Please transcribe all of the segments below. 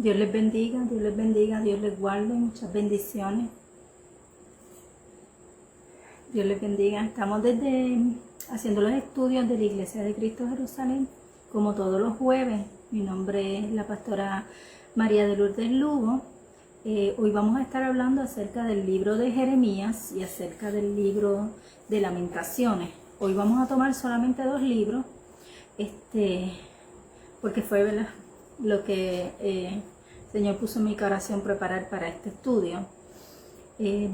Dios les bendiga, Dios les guarde, muchas bendiciones. Dios les bendiga. Estamos haciendo los estudios de la Iglesia de Cristo Jerusalén, como todos los jueves. Mi nombre es la pastora María de Lourdes Lugo. Hoy vamos a estar hablando acerca del libro de Jeremías y acerca del libro de Lamentaciones. Hoy vamos a tomar solamente dos libros, porque fue, ¿verdad?, lo que el Señor puso en mi corazón preparar para este estudio.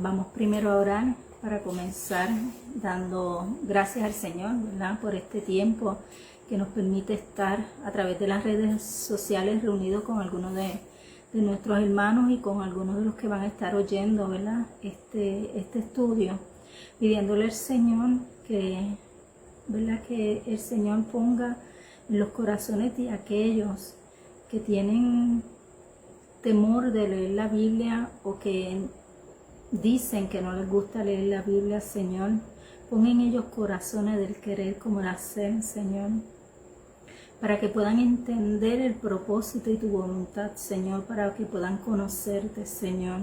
Vamos primero a orar para comenzar dando gracias al Señor, ¿verdad?, por este tiempo que nos permite estar a través de las redes sociales reunidos con algunos de nuestros hermanos y con algunos de los que van a estar oyendo, ¿verdad?, este estudio, pidiéndole al Señor ¿verdad?, que el Señor ponga en los corazones de aquellos que tienen temor de leer la Biblia o que dicen que no les gusta leer la Biblia, Señor, pon en ellos corazones del querer como el hacer, Señor, para que puedan entender el propósito y tu voluntad, Señor, para que puedan conocerte, Señor.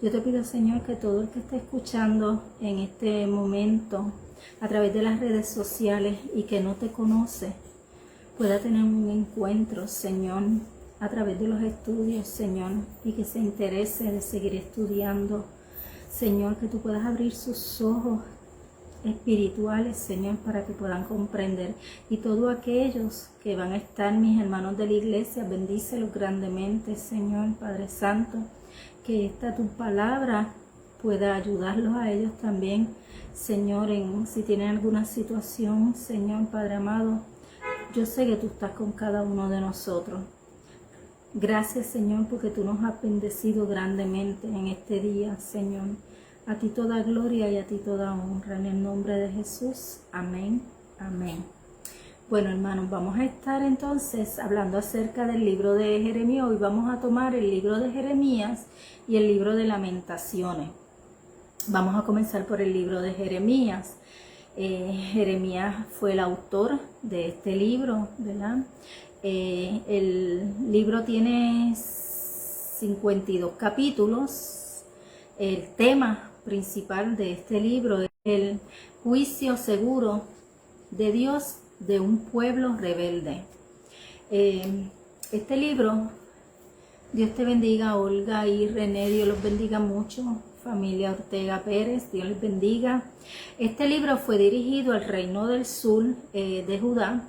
Yo te pido, Señor, que todo el que esté escuchando en este momento a través de las redes sociales y que no te conoce, pueda tener un encuentro, Señor, a través de los estudios, Señor, y que se interese de seguir estudiando, Señor, que tú puedas abrir sus ojos espirituales, Señor, para que puedan comprender. Y todos aquellos que van a estar, mis hermanos de la iglesia, bendícelos grandemente, Señor, Padre Santo, que esta tu palabra pueda ayudarlos a ellos también, Señor, si tienen alguna situación, Señor, Padre amado. Yo sé que tú estás con cada uno de nosotros. Gracias, Señor, porque tú nos has bendecido grandemente en este día, Señor. A ti toda gloria y a ti toda honra, en el nombre de Jesús. Amén, amén. Bueno, hermanos, vamos a estar entonces hablando acerca del libro de Jeremías. Hoy vamos a tomar el libro de Jeremías y el libro de Lamentaciones. Vamos a comenzar por el libro de Jeremías. Jeremías fue el autor de este libro, ¿verdad? El libro tiene 52 capítulos. El tema principal de este libro es el juicio seguro de Dios de un pueblo rebelde. Este libro, Dios te bendiga, Olga y René, Dios los bendiga mucho. Familia Ortega Pérez, Dios les bendiga. Este libro fue dirigido al reino del sur de Judá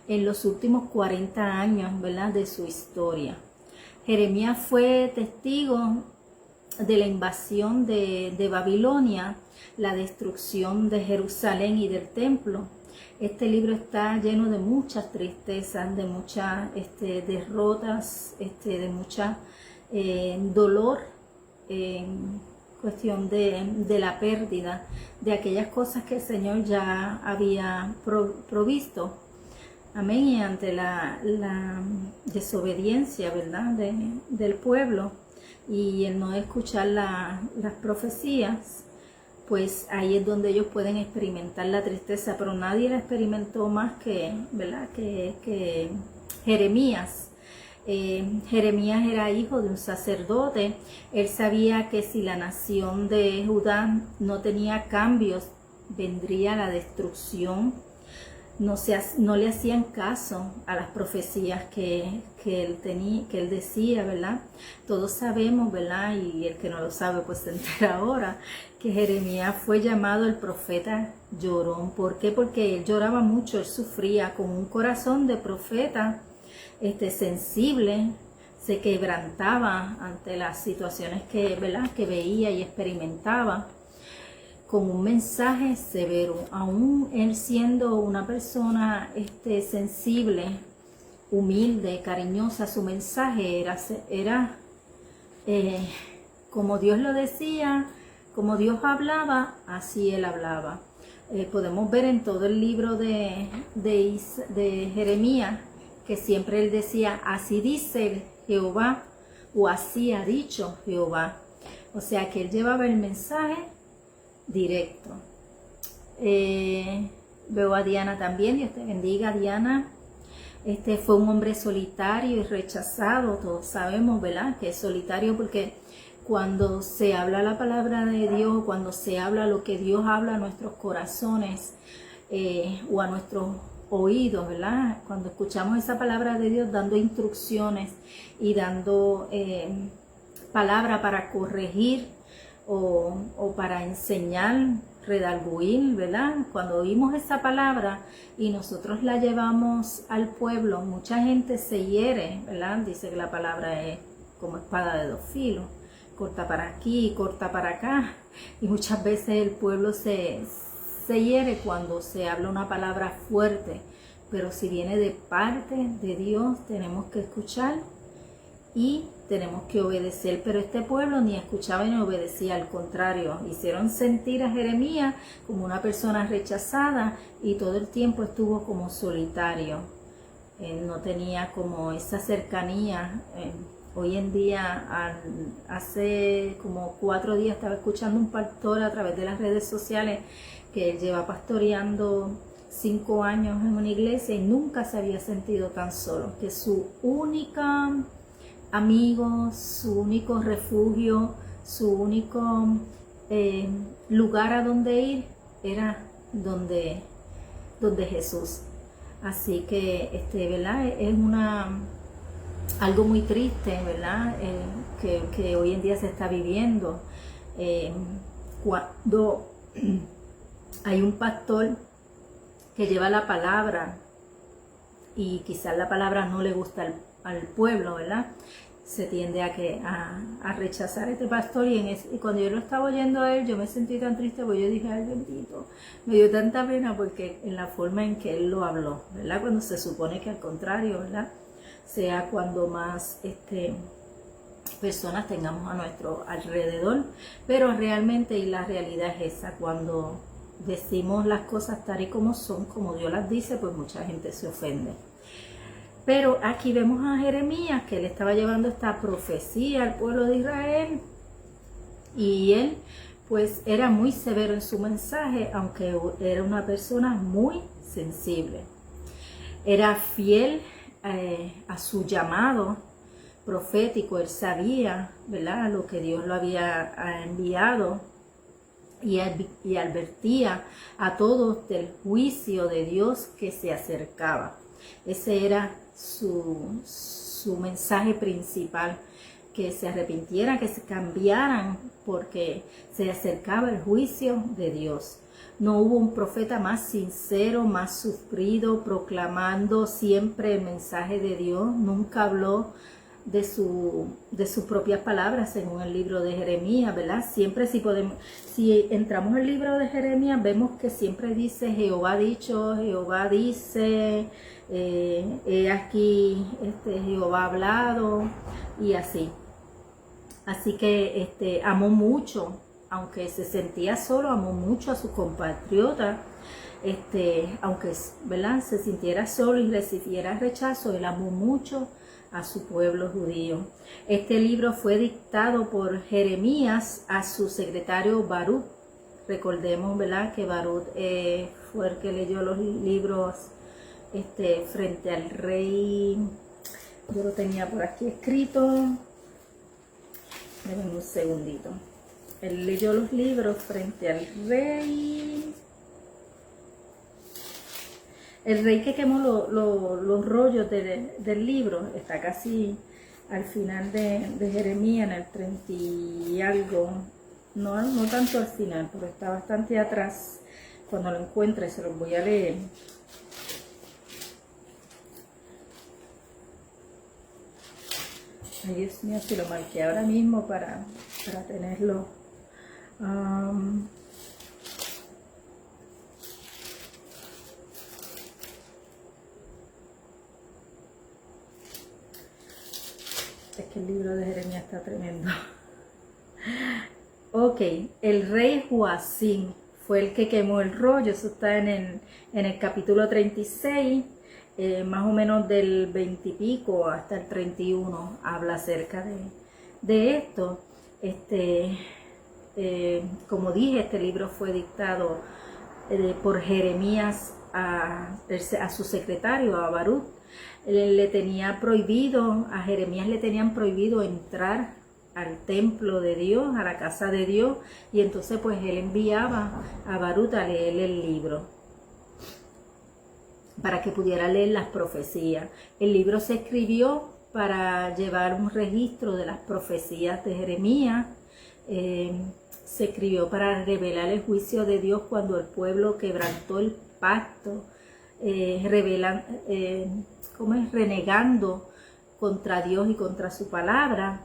en los últimos 40 años, ¿verdad?, de su historia. Jeremías fue testigo de la invasión de Babilonia, la destrucción de Jerusalén y del templo. Este libro está lleno de muchas tristezas, de muchas derrotas, de mucha dolor, cuestión de la pérdida de aquellas cosas que el Señor ya había provisto. Amén. Y ante la desobediencia, ¿verdad?, del pueblo y el no escuchar las profecías, pues ahí es donde ellos pueden experimentar la tristeza, pero nadie la experimentó más que, ¿verdad?, que Jeremías. Jeremías era hijo de un sacerdote. Él sabía que si la nación de Judá no tenía cambios, vendría la destrucción. No le hacían caso a las profecías que él decía, ¿verdad? Todos sabemos, ¿verdad? Y el que no lo sabe, pues se entera ahora, que Jeremías fue llamado el profeta llorón. ¿Por qué? Porque él lloraba mucho, él sufría con un corazón de profeta, sensible, se quebrantaba ante las situaciones ¿verdad?, que veía y experimentaba, con un mensaje severo. Aún él siendo una persona sensible, humilde, cariñosa, su mensaje era como Dios lo decía, como Dios hablaba, así él hablaba. Podemos ver en todo el libro de Jeremías que siempre él decía, así dice Jehová, o así ha dicho Jehová. O sea que él llevaba el mensaje directo. Veo a Diana también, Dios te bendiga, Diana. Fue un hombre solitario y rechazado. Todos sabemos, ¿verdad?, que es solitario porque cuando se habla la palabra de Dios, cuando se habla lo que Dios habla a nuestros corazones o a nuestros oídos, ¿verdad? Cuando escuchamos esa palabra de Dios dando instrucciones y dando palabra para corregir o para enseñar, redarguir, ¿verdad? Cuando oímos esa palabra y nosotros la llevamos al pueblo, mucha gente se hiere, ¿verdad? Dice que la palabra es como espada de dos filos, corta para aquí, corta para acá, y muchas veces el pueblo se hiere cuando se habla una palabra fuerte, pero si viene de parte de Dios tenemos que escuchar y tenemos que obedecer. Pero este pueblo ni escuchaba ni obedecía, al contrario, hicieron sentir a Jeremías como una persona rechazada y todo el tiempo estuvo como solitario. No tenía como esa cercanía. Hoy en día, hace como 4 días estaba escuchando un pastor a través de las redes sociales que él lleva pastoreando 5 años en una iglesia y nunca se había sentido tan solo, que su única amigo, su único refugio, su único lugar a donde ir era donde Jesús. Así que ¿verdad? Es algo muy triste, ¿verdad? Que hoy en día se está viviendo. Cuando hay un pastor que lleva la palabra y quizás la palabra no le gusta al pueblo, ¿verdad? Se tiende a rechazar a este pastor y cuando yo lo estaba oyendo a él yo me sentí tan triste porque yo dije, ay bendito, me dio tanta pena porque en la forma en que él lo habló, ¿verdad? Cuando se supone que al contrario, ¿verdad?, sea cuando más personas tengamos a nuestro alrededor, pero realmente y la realidad es esa, cuando decimos las cosas tal y como son, como Dios las dice, pues mucha gente se ofende. Pero aquí vemos a Jeremías que él estaba llevando esta profecía al pueblo de Israel y él pues era muy severo en su mensaje, aunque era una persona muy sensible. Era fiel a su llamado profético, él sabía, ¿verdad?, lo que Dios lo había enviado y advertía a todos del juicio de Dios que se acercaba. Ese era su mensaje principal, que se arrepintieran, que se cambiaran, porque se acercaba el juicio de Dios. No hubo un profeta más sincero, más sufrido, proclamando siempre el mensaje de Dios. Nunca habló de sus propias palabras, según el libro de Jeremías, ¿verdad? Siempre si entramos al libro de Jeremías, vemos que siempre dice Jehová ha dicho, Jehová dice, aquí Jehová ha hablado y así. Así que amó mucho, aunque se sentía solo, amó mucho a sus compatriotas, aunque, ¿verdad?, se sintiera solo y recibiera rechazo, él amó mucho a su pueblo judío. Este libro fue dictado por Jeremías a su secretario Baruch. Recordemos, ¿verdad?, que Baruch fue el que leyó los libros frente al rey. Yo lo tenía por aquí escrito. Denme un segundito. Él leyó los libros frente al rey. El rey que quemó los rollos del libro está casi al final de Jeremías, en el 30 y algo. No tanto al final, pero está bastante atrás. Cuando lo encuentre se los voy a leer. Ay, Dios mío, si lo marqué ahora mismo para tenerlo. Es que el libro de Jeremías está tremendo. Ok, el rey Joacim fue el que quemó el rollo. Eso está en el capítulo 36. Más o menos del 20 y pico hasta el 31 habla acerca de esto. Como dije, este libro fue dictado por Jeremías a su secretario, a Baruch, le tenía prohibido, a Jeremías le tenían prohibido entrar al templo de Dios, a la casa de Dios, y entonces pues él enviaba a Barut a leer el libro para que pudiera leer las profecías. El libro se escribió para llevar un registro de las profecías de Jeremías. Se escribió para revelar el juicio de Dios cuando el pueblo quebrantó el pacto, renegando contra Dios y contra su palabra.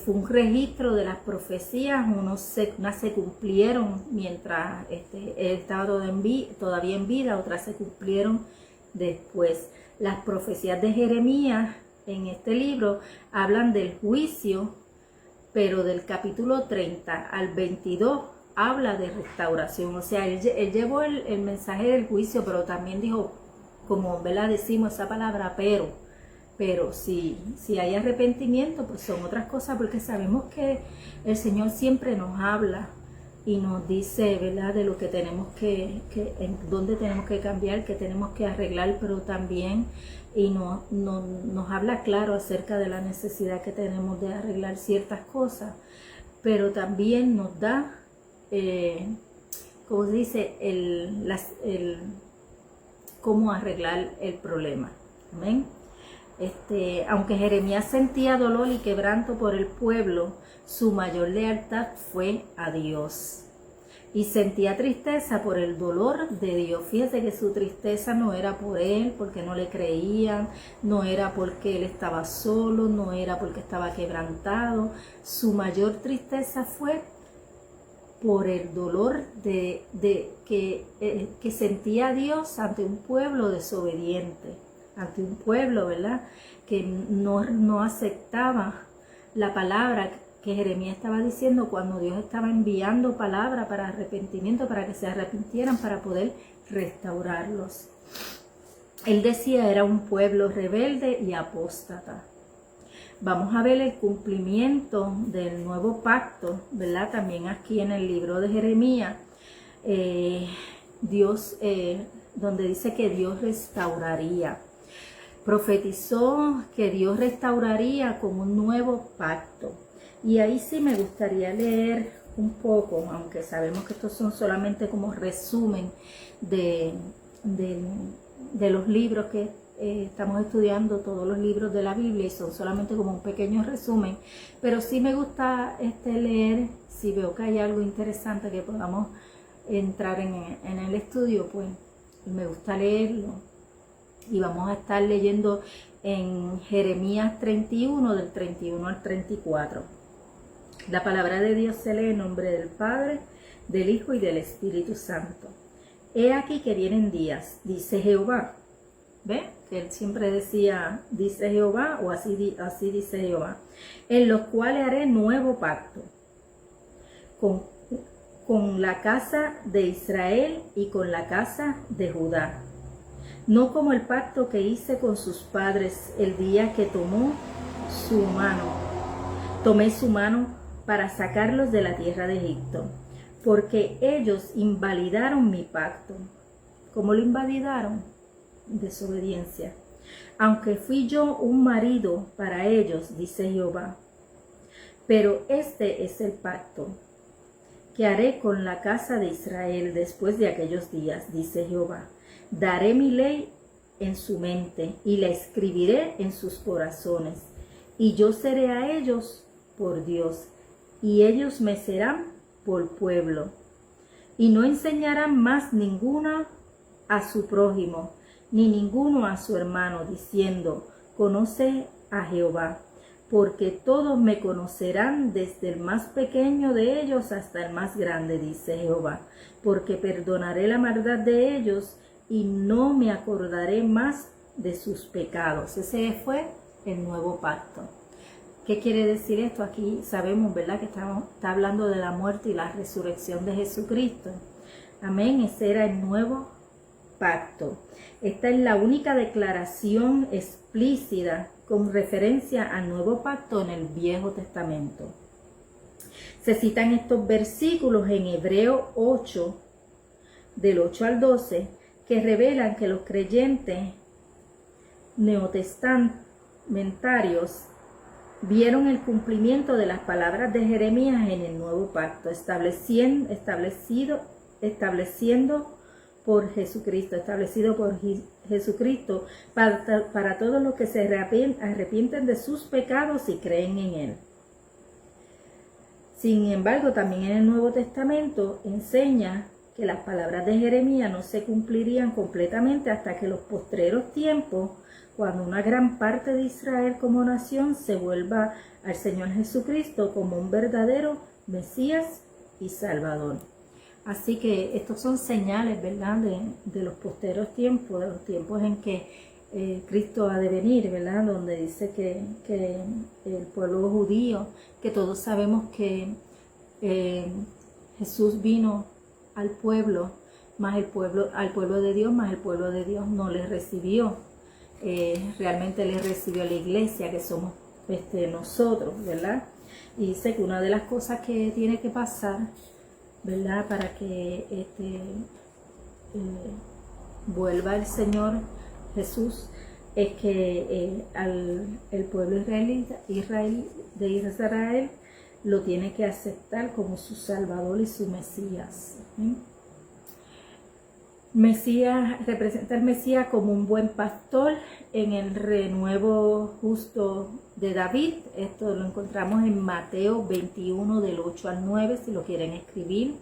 Fue un registro de las profecías, unas se cumplieron mientras él estaba todavía en vida, otras se cumplieron después. Las profecías de Jeremías en este libro hablan del juicio, pero del capítulo 30 al 22 habla de restauración. O sea, él llevó el mensaje del juicio, pero también dijo, como decimos esa palabra, pero si hay arrepentimiento, pues son otras cosas, porque sabemos que el Señor siempre nos habla y nos dice, ¿verdad?, de lo que tenemos en dónde tenemos que cambiar, que tenemos que arreglar, pero también nos habla claro acerca de la necesidad que tenemos de arreglar ciertas cosas, pero también nos da, como se dice, cómo arreglar el problema. Amén. Aunque Jeremías sentía dolor y quebranto por el pueblo, su mayor lealtad fue a Dios. Y sentía tristeza por el dolor de Dios. Fíjese que su tristeza no era por él, porque no le creían, no era porque él estaba solo, no era porque estaba quebrantado. Su mayor tristeza fue por el dolor que sentía Dios ante un pueblo desobediente, ante un pueblo, ¿verdad?, que no aceptaba la palabra que Jeremías estaba diciendo cuando Dios estaba enviando palabra para arrepentimiento, para que se arrepintieran, para poder restaurarlos. Él decía, era un pueblo rebelde y apóstata. Vamos a ver el cumplimiento del nuevo pacto, ¿verdad? También aquí en el libro de Jeremías, donde dice que Dios restauraría. Profetizó que Dios restauraría con un nuevo pacto. Y ahí sí me gustaría leer un poco, aunque sabemos que estos son solamente como resumen de los libros que estamos estudiando, todos los libros de la Biblia, y son solamente como un pequeño resumen, pero sí me gusta leer, si veo que hay algo interesante que podamos entrar en el estudio, pues me gusta leerlo. Y vamos a estar leyendo en Jeremías 31, del 31 al 34. La palabra de Dios se lee en nombre del Padre, del Hijo y del Espíritu Santo. He aquí que vienen días, dice Jehová. ¿Ve? Que él siempre decía, dice Jehová, o así dice Jehová, en los cuales haré nuevo pacto con la casa de Israel y con la casa de Judá. No como el pacto que hice con sus padres el día que tomé su mano para sacarlos de la tierra de Egipto, porque ellos invalidaron mi pacto. ¿Cómo lo invalidaron? Desobediencia. Aunque fui yo un marido para ellos, dice Jehová. Pero este es el pacto que haré con la casa de Israel después de aquellos días, dice Jehová. Daré mi ley en su mente y la escribiré en sus corazones. Y yo seré a ellos por Dios, y ellos me serán por pueblo. Y no enseñarán más ninguna a su prójimo, ni ninguno a su hermano, diciendo, conoce a Jehová, porque todos me conocerán, desde el más pequeño de ellos hasta el más grande, dice Jehová, porque perdonaré la maldad de ellos y no me acordaré más de sus pecados. Ese fue el nuevo pacto. ¿Qué quiere decir esto? Aquí sabemos, ¿verdad?, que está hablando de la muerte y la resurrección de Jesucristo. Amén. Ese era el nuevo pacto. Esta es la única declaración explícita con referencia al nuevo pacto en el Viejo Testamento. Se citan estos versículos en Hebreo 8, del 8 al 12, que revelan que los creyentes neotestamentarios vieron el cumplimiento de las palabras de Jeremías en el nuevo pacto, estableciendo por Jesucristo para todos los que se arrepienten de sus pecados y creen en Él. Sin embargo, también en el Nuevo Testamento enseña que las palabras de Jeremías no se cumplirían completamente hasta que los postreros tiempos, cuando una gran parte de Israel como nación se vuelva al Señor Jesucristo como un verdadero Mesías y Salvador. Así que estos son señales, ¿verdad?, de los postreros tiempos, de los tiempos en que Cristo ha de venir, ¿verdad?, donde dice que el pueblo judío, que todos sabemos que Jesús vino al pueblo de Dios, más el pueblo de Dios no le recibió. Realmente le recibió a la iglesia, que somos nosotros, ¿verdad? Y dice que una de las cosas que tiene que pasar, ¿verdad?, para que vuelva el Señor Jesús, es que el pueblo de Israel lo tiene que aceptar como su Salvador y su Mesías. Mesías representa al Mesías como un buen pastor en el renuevo justo de David. Esto lo encontramos en Mateo 21 del 8 al 9, si lo quieren escribir.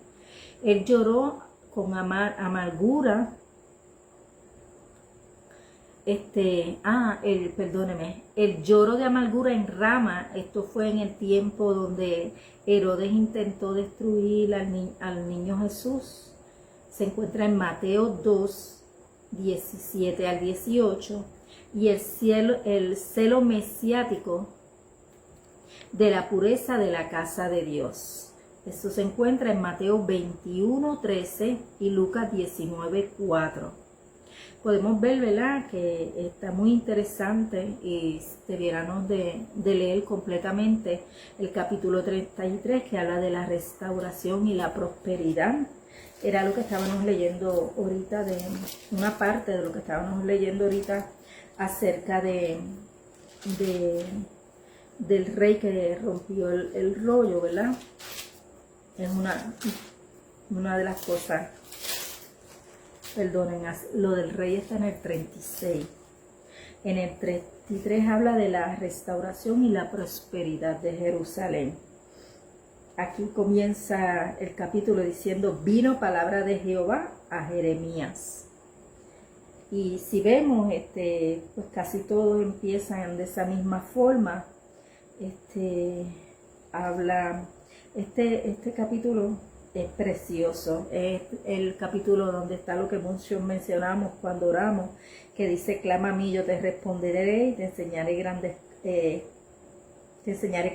Él lloró con amargura. El lloro de amargura en Rama. Esto fue en el tiempo donde Herodes intentó destruir al niño Jesús. Se encuentra en Mateo 2, 17 al 18, y el celo mesiático de la pureza de la casa de Dios. Esto se encuentra en Mateo 21, 13 y Lucas 19, 4. Podemos ver, ¿verdad?, que está muy interesante y debiéramos de leer completamente el capítulo 33, que habla de la restauración y la prosperidad. Era lo que estábamos leyendo ahorita, una parte de lo que estábamos leyendo ahorita acerca del rey que rompió el rollo, ¿verdad? Es una de las cosas. Perdonen, lo del rey está en el 36. En el 33 habla de la restauración y la prosperidad de Jerusalén. Aquí comienza el capítulo diciendo: vino palabra de Jehová a Jeremías. Y si vemos, pues casi todos empiezan de esa misma forma. Este capítulo es precioso. Es el capítulo donde está lo que muchos mencionamos cuando oramos, que dice: clama a mí, yo te responderé y te enseñaré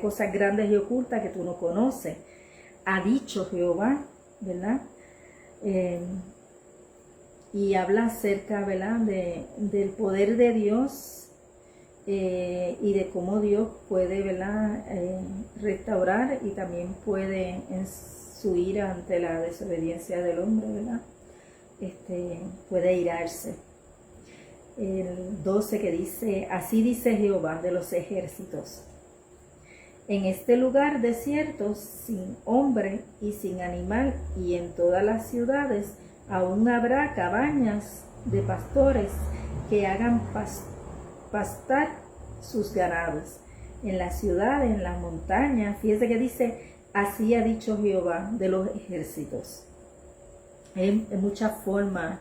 cosas grandes y ocultas que tú no conoces. Ha dicho Jehová, ¿verdad? Y habla acerca, ¿verdad?, del poder de Dios y de cómo Dios puede, ¿verdad?, restaurar y también puede en su ira ante la desobediencia del hombre, ¿verdad? Puede irarse. El 12 que dice: así dice Jehová de los ejércitos. En este lugar desierto, sin hombre y sin animal, y en todas las ciudades, aún habrá cabañas de pastores que hagan pastar sus ganados. En la ciudad, en la montaña, fíjese que dice: así ha dicho Jehová de los ejércitos. Hay muchas formas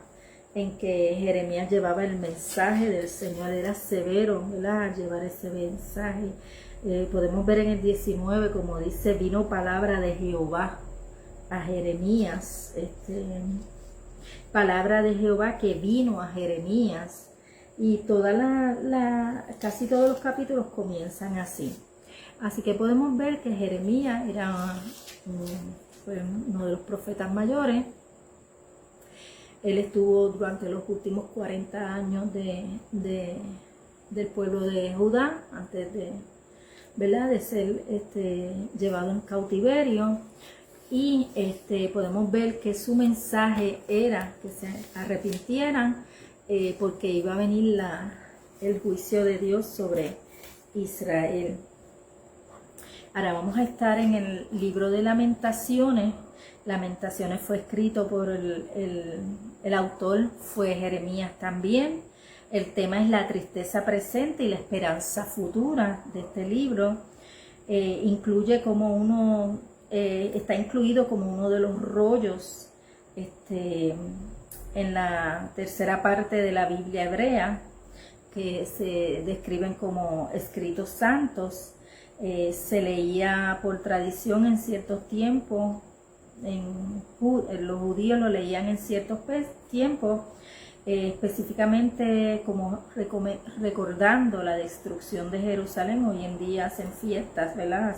en que Jeremías llevaba el mensaje del Señor. Era severo, ¿verdad?, llevar ese mensaje. Podemos ver en el 19, como dice: vino palabra de Jehová a Jeremías. Palabra de Jehová que vino a Jeremías. Y casi todos los capítulos comienzan así. Así que podemos ver que Jeremías fue uno de los profetas mayores. Él estuvo durante los últimos 40 años del pueblo de Judá, antes ¿verdad?, de ser llevado en cautiverio. Y podemos ver que su mensaje era que se arrepintieran, porque iba a venir el juicio de Dios sobre Israel. Ahora vamos a estar en el libro de Lamentaciones. Lamentaciones fue escrito por el autor, fue Jeremías también. El tema es la tristeza presente y la esperanza futura de este libro. Incluye como está incluido como uno de los rollos en la tercera parte de la Biblia hebrea, que se describen como escritos santos. Se leía por tradición en ciertos tiempos, los judíos lo leían en ciertos tiempos, específicamente como recordando la destrucción de Jerusalén. Hoy en día hacen fiestas, ¿verdad?,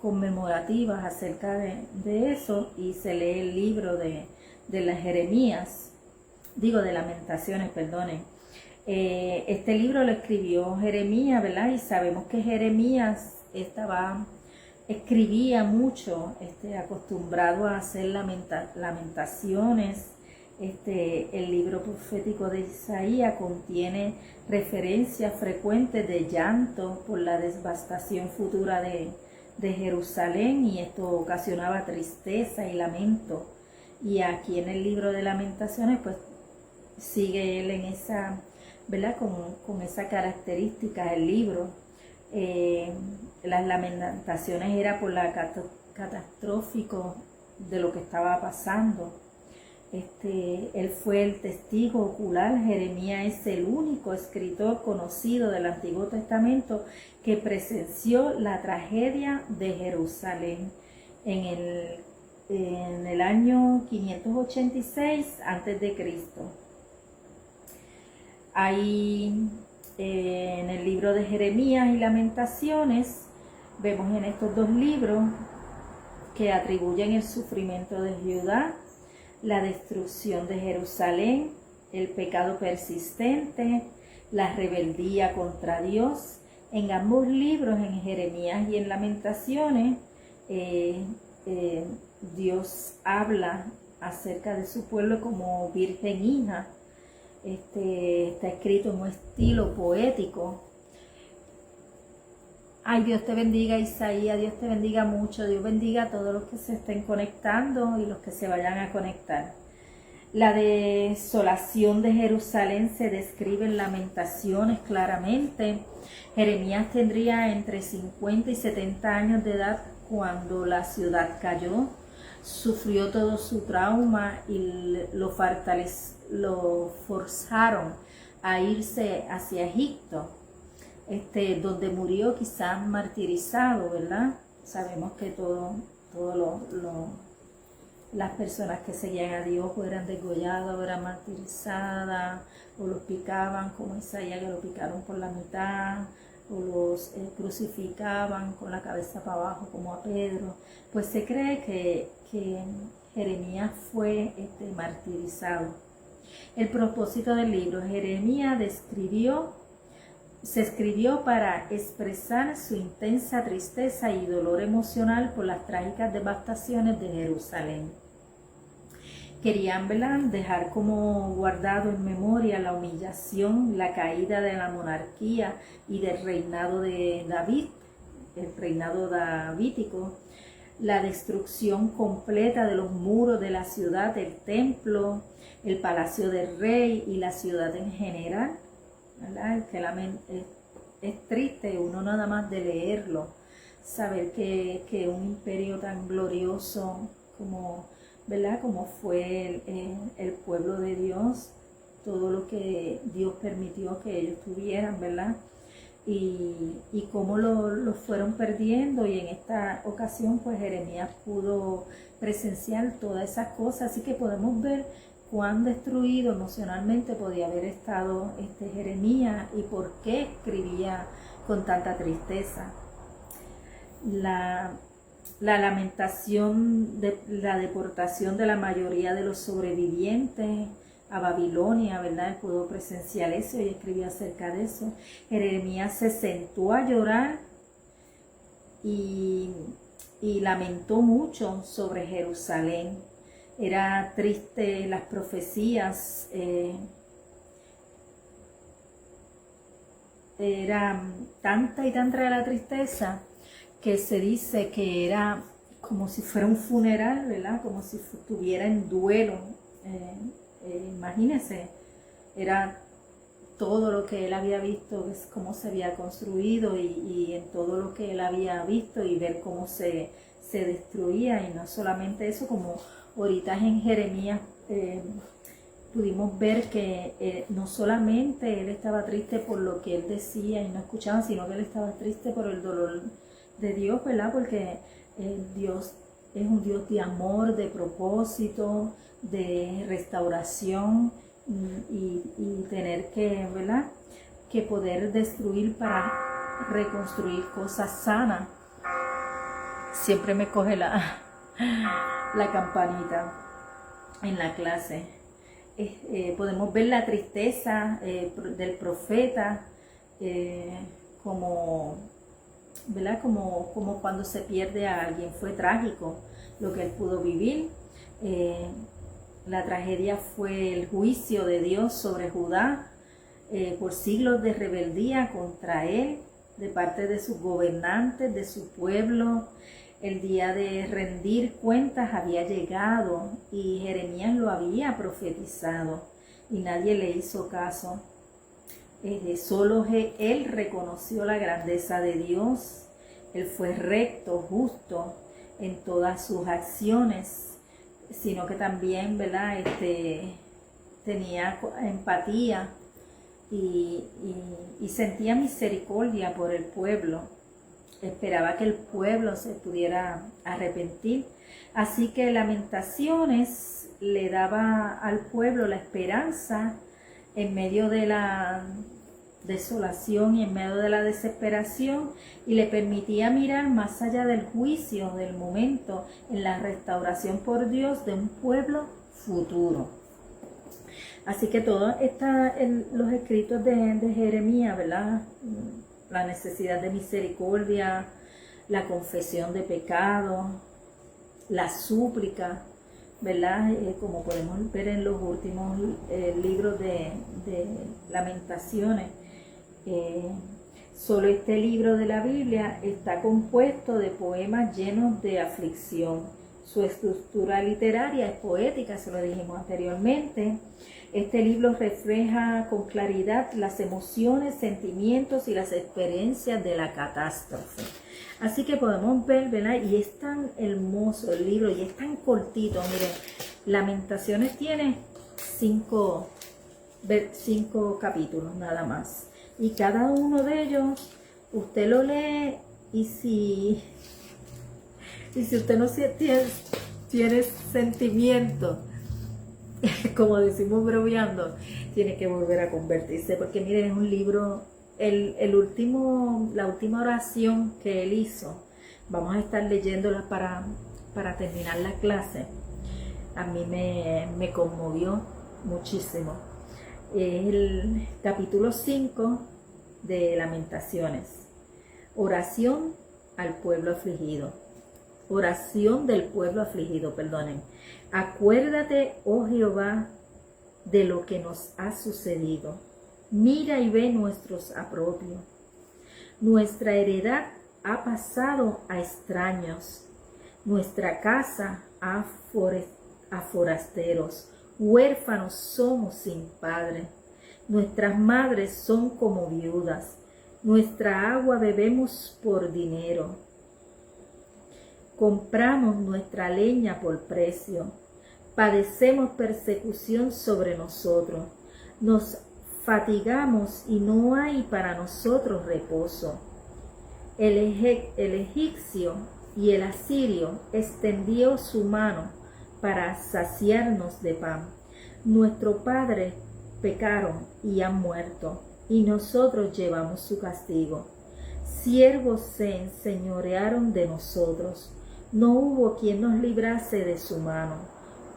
conmemorativas acerca de eso, y se lee el libro de las de Lamentaciones, perdonen. Este libro lo escribió Jeremías, ¿verdad? Y sabemos que Jeremías escribía mucho, acostumbrado a hacer lamentaciones. El libro profético de Isaías contiene referencias frecuentes de llanto por la devastación futura de Jerusalén, y esto ocasionaba tristeza y lamento. Y aquí en el libro de Lamentaciones pues sigue él en esa, ¿verdad?, con esa característica el libro. Las lamentaciones era por la catastrófico de lo que estaba pasando. Él fue el testigo ocular. Jeremías es el único escritor conocido del Antiguo Testamento que presenció la tragedia de Jerusalén en el año 586 a.C. Ahí en el libro de Jeremías y Lamentaciones vemos en estos dos libros que atribuyen el sufrimiento de Judá, la destrucción de Jerusalén, el pecado persistente, la rebeldía contra Dios. En ambos libros, en Jeremías y en Lamentaciones, Dios habla acerca de su pueblo como virgen hija. Está escrito en un estilo poético. Ay, Dios te bendiga, Isaías, Dios te bendiga mucho, Dios bendiga a todos los que se estén conectando y los que se vayan a conectar. La desolación de Jerusalén se describe en Lamentaciones claramente. Jeremías tendría entre 50 y 70 años de edad cuando la ciudad cayó. Sufrió todo su trauma y lo forzaron a irse hacia Egipto, donde murió quizás martirizado, ¿verdad? Sabemos que las personas que seguían a Dios o eran degolladas o eran martirizadas, o los picaban como Isaías, que lo picaron por la mitad, o los crucificaban con la cabeza para abajo como a Pedro. Pues se cree que Jeremías fue martirizado. El propósito del libro: Jeremías se escribió para expresar su intensa tristeza y dolor emocional por las trágicas devastaciones de Jerusalén. Querían, ¿verdad?, dejar como guardado en memoria la humillación, la caída de la monarquía y del reinado de David, el reinado davídico, la destrucción completa de los muros de la ciudad, el templo, el palacio del rey y la ciudad en general, ¿verdad? Es triste uno nada más de leerlo, saber que un imperio tan glorioso como, ¿verdad?, como fue el pueblo de Dios, todo lo que Dios permitió que ellos tuvieran, ¿verdad?, y cómo lo fueron perdiendo. Y en esta ocasión pues Jeremías pudo presenciar todas esas cosas, así que podemos ver cuán destruido emocionalmente podía haber estado Jeremías y por qué escribía con tanta tristeza. La lamentación de la deportación de la mayoría de los sobrevivientes a Babilonia, ¿verdad? Él pudo presenciar eso y escribió acerca de eso. Jeremías se sentó a llorar y lamentó mucho sobre Jerusalén. Era triste las profecías era tanta y tanta la tristeza que se dice que era como si fuera un funeral, ¿verdad? Como si estuviera en duelo. Imagínense, era todo lo que él había visto, es cómo se había construido y en todo lo que él había visto y ver cómo se destruía. Y no solamente eso, como ahorita en Jeremías pudimos ver que no solamente él estaba triste por lo que él decía y no escuchaba, sino que él estaba triste por el dolor de Dios, ¿verdad? Porque Dios es un Dios de amor, de propósito, de restauración y tener que, ¿verdad? Que poder destruir para reconstruir cosas sanas. Siempre me coge la campanita en la clase. Podemos ver la tristeza del profeta como, ¿verdad? Como cuando se pierde a alguien. Fue trágico lo que él pudo vivir. La tragedia fue el juicio de Dios sobre Judá por siglos de rebeldía contra él, de parte de sus gobernantes, de su pueblo. El día de rendir cuentas había llegado y Jeremías lo había profetizado y nadie le hizo caso. Solo él reconoció la grandeza de Dios. Él fue recto, justo en todas sus acciones, sino que también, ¿verdad? Tenía empatía y sentía misericordia por el pueblo. Esperaba que el pueblo se pudiera arrepentir. Así que Lamentaciones le daba al pueblo la esperanza en medio de la desolación y en medio de la desesperación, y le permitía mirar más allá del juicio del momento en la restauración por Dios de un pueblo futuro. Así que todo está en los escritos de Jeremías, ¿verdad? La necesidad de misericordia, la confesión de pecado, la súplica, ¿verdad? Como podemos ver en los últimos libros de Lamentaciones. Solo este libro de la Biblia está compuesto de poemas llenos de aflicción. Su estructura literaria es poética, se lo dijimos anteriormente. Este libro refleja con claridad las emociones, sentimientos y las experiencias de la catástrofe. Así que podemos ver, ¿verdad? Y es tan hermoso el libro y es tan cortito. Miren, Lamentaciones tiene 5 capítulos nada más. Y cada uno de ellos, usted lo lee y si usted no tiene sentimiento, como decimos bromeando, tiene que volver a convertirse, porque miren, es un libro, la última oración que él hizo, vamos a estar leyéndola para terminar la clase. A mí me conmovió muchísimo. Es el capítulo 5 de Lamentaciones. Oración al pueblo afligido. Oración del pueblo afligido, perdonen. Acuérdate, oh Jehová, de lo que nos ha sucedido. Mira y ve nuestros apropios. Nuestra heredad ha pasado a extraños. Nuestra casa a forasteros. Huérfanos somos sin padre. Nuestras madres son como viudas. Nuestra agua bebemos por dinero. Compramos nuestra leña por precio. Padecemos persecución sobre nosotros. Nos fatigamos y no hay para nosotros reposo. El egipcio y el asirio extendió su mano para saciarnos de pan. Nuestros padres pecaron y han muerto, y nosotros llevamos su castigo. Siervos se enseñorearon de nosotros. No hubo quien nos librase de su mano.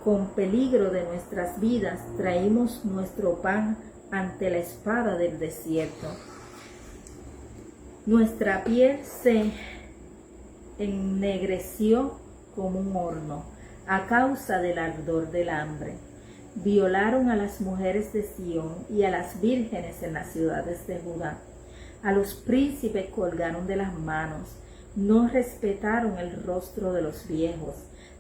Con peligro de nuestras vidas traímos nuestro pan ante la espada del desierto. Nuestra piel se ennegreció como un horno a causa del ardor del hambre. Violaron a las mujeres de Sión y a las vírgenes en las ciudades de Judá. A los príncipes colgaron de las manos, no respetaron el rostro de los viejos,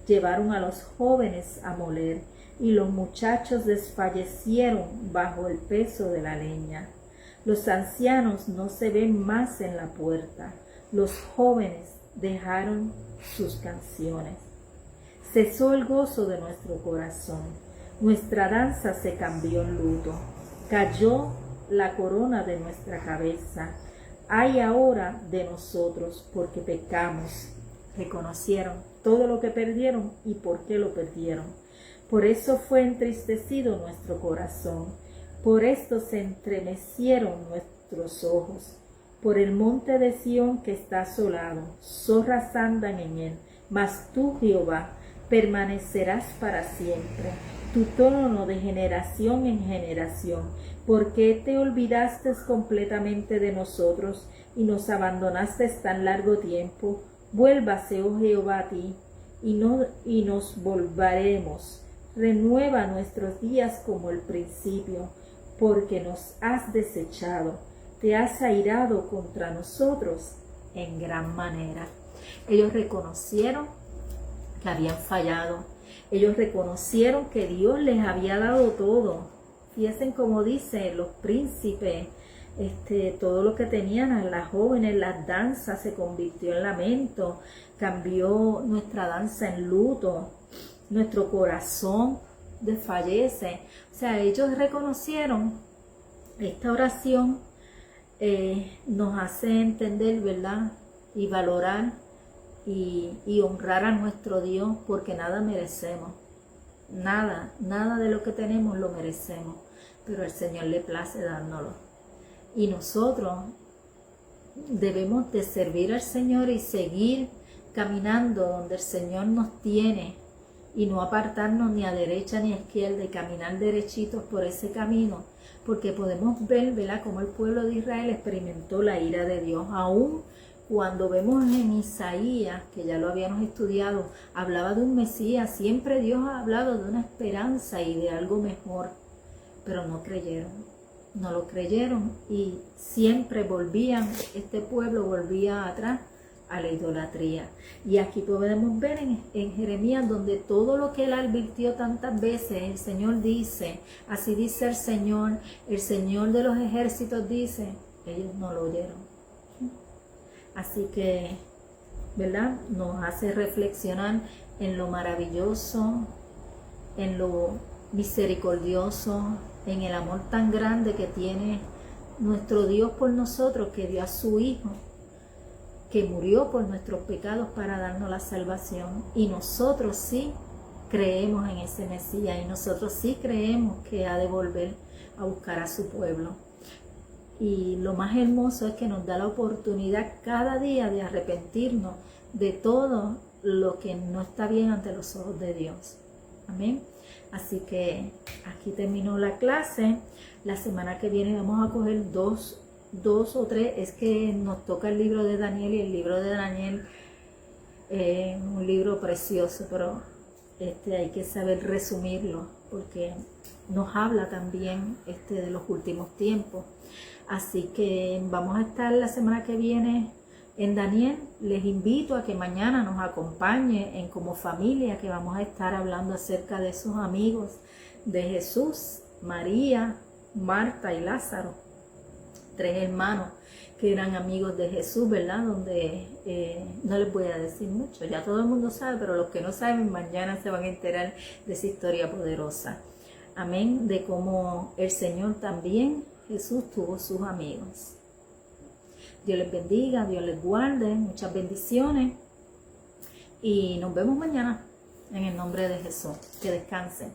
llevaron a los jóvenes a moler, y los muchachos desfallecieron bajo el peso de la leña. Los ancianos no se ven más en la puerta, los jóvenes dejaron sus canciones. Cesó el gozo de nuestro corazón, nuestra danza se cambió en luto, cayó la corona de nuestra cabeza. Ay ahora de nosotros porque pecamos. Reconocieron todo lo que perdieron y por qué lo perdieron. Por eso fue entristecido nuestro corazón, por esto se entremecieron nuestros ojos. Por el monte de Sión que está asolado, zorras andan en él, mas tú, Jehová, permanecerás para siempre, tu trono de generación en generación. ¿Por qué te olvidaste completamente de nosotros y nos abandonaste tan largo tiempo? Vuélvase, oh Jehová, a ti, y nos volveremos. Renueva nuestros días como el principio, porque nos has desechado, te has airado contra nosotros en gran manera. Ellos reconocieron que habían fallado, ellos reconocieron que Dios les había dado todo. Fíjense como dice, los príncipes, todo lo que tenían, las jóvenes, las danzas se convirtió en lamento, cambió nuestra danza en luto, nuestro corazón desfallece. O sea, ellos reconocieron, esta oración nos hace entender, ¿verdad? Y valorar y honrar a nuestro Dios, porque nada merecemos. Nada de lo que tenemos lo merecemos, pero el Señor le place dárnoslo. Y nosotros debemos de servir al Señor y seguir caminando donde el Señor nos tiene y no apartarnos ni a derecha ni a izquierda y caminar derechitos por ese camino, porque podemos ver, ¿verdad?, cómo el pueblo de Israel experimentó la ira de Dios. Aún cuando vemos en Isaías, que ya lo habíamos estudiado, hablaba de un Mesías, siempre Dios ha hablado de una esperanza y de algo mejor, pero no creyeron, no lo creyeron y siempre volvían, este pueblo volvía atrás a la idolatría. Y aquí podemos ver en Jeremías, donde todo lo que él advirtió tantas veces, el Señor dice, así dice el Señor de los ejércitos dice, ellos no lo oyeron. Así que, ¿verdad?, nos hace reflexionar en lo maravilloso, en lo misericordioso, en el amor tan grande que tiene nuestro Dios por nosotros, que dio a su Hijo, que murió por nuestros pecados para darnos la salvación. Y nosotros sí creemos en ese Mesías, y nosotros sí creemos que ha de volver a buscar a su pueblo. Y lo más hermoso es que nos da la oportunidad cada día de arrepentirnos de todo lo que no está bien ante los ojos de Dios. Amén. Así que aquí terminó la clase. La semana que viene vamos a coger dos o tres. Es que nos toca el libro de Daniel, y el libro de Daniel es un libro precioso, pero hay que saber resumirlo porque nos habla también de los últimos tiempos. Así que vamos a estar la semana que viene en Daniel. Les invito a que mañana nos acompañe en Como Familia, que vamos a estar hablando acerca de esos amigos de Jesús, María, Marta y Lázaro, 3 hermanos que eran amigos de Jesús, ¿verdad? Donde no les voy a decir mucho, ya todo el mundo sabe, pero los que no saben mañana se van a enterar de esa historia poderosa. Amén, de cómo el Señor también, Jesús, tuvo sus amigos. Dios les bendiga, Dios les guarde, muchas bendiciones y nos vemos mañana en el nombre de Jesús. Que descansen.